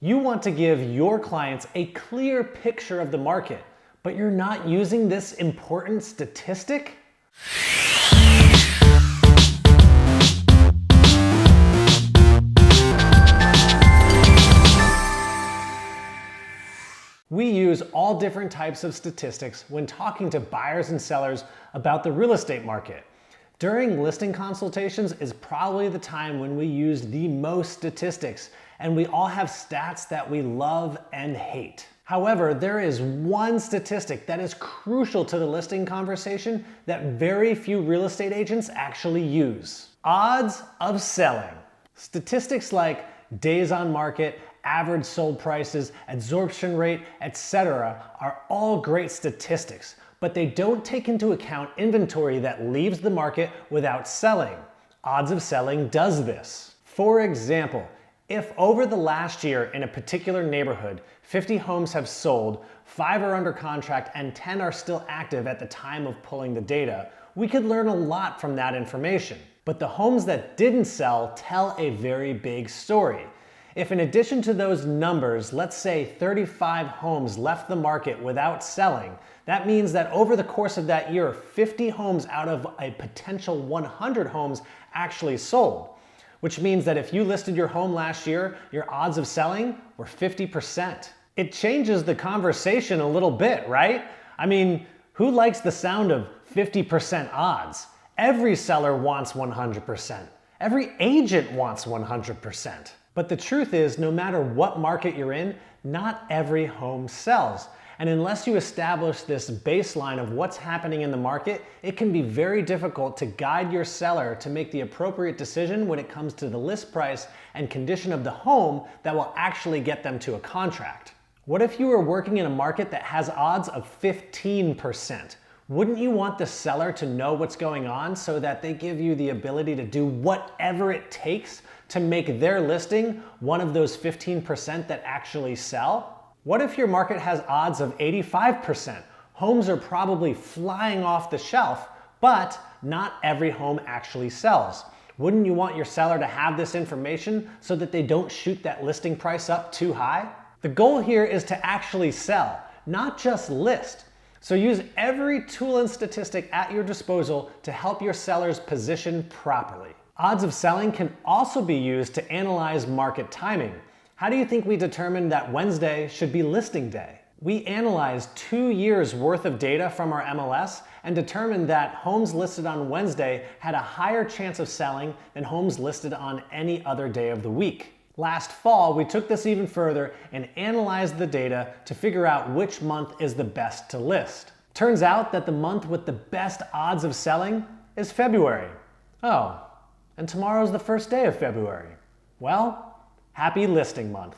You want to give your clients a clear picture of the market, but you're not using this important statistic? We use all different types of statistics when talking to buyers and sellers about the real estate market. During listing consultations is probably the time when we use the most statistics, and we all have stats that we love and hate. However, there is one statistic that is crucial to the listing conversation that very few real estate agents actually use. Odds of selling. Statistics like days on market, average sold prices, absorption rate, etc. are all great statistics, but they don't take into account inventory that leaves the market without selling. Odds of selling does this. For example, if over the last year in a particular neighborhood, 50 homes have sold, 5 are under contract, and 10 are still active at the time of pulling the data, we could learn a lot from that information. But the homes that didn't sell tell a very big story. If in addition to those numbers, let's say 35 homes left the market without selling, that means that over the course of that year, 50 homes out of a potential 100 homes actually sold. Which means that if you listed your home last year, your odds of selling were 50%. It changes the conversation a little bit, right? I mean, who likes the sound of 50% odds? Every seller wants 100%. Every agent wants 100%. But the truth is, no matter what market you're in, not every home sells. And unless you establish this baseline of what's happening in the market, it can be very difficult to guide your seller to make the appropriate decision when it comes to the list price and condition of the home that will actually get them to a contract. What if you were working in a market that has odds of 15%? Wouldn't you want the seller to know what's going on so that they give you the ability to do whatever it takes to make their listing one of those 15% that actually sell? What if your market has odds of 85%? Homes are probably flying off the shelf, but not every home actually sells. Wouldn't you want your seller to have this information so that they don't shoot that listing price up too high? The goal here is to actually sell, not just list. So use every tool and statistic at your disposal to help your sellers position properly. Odds of selling can also be used to analyze market timing. How do you think we determined that Wednesday should be listing day? We analyzed 2 years worth of data from our MLS and determined that homes listed on Wednesday had a higher chance of selling than homes listed on any other day of the week. Last fall, we took this even further and analyzed the data to figure out which month is the best to list. Turns out that the month with the best odds of selling is February. Oh, and tomorrow's the first day of February. Well, happy listing month.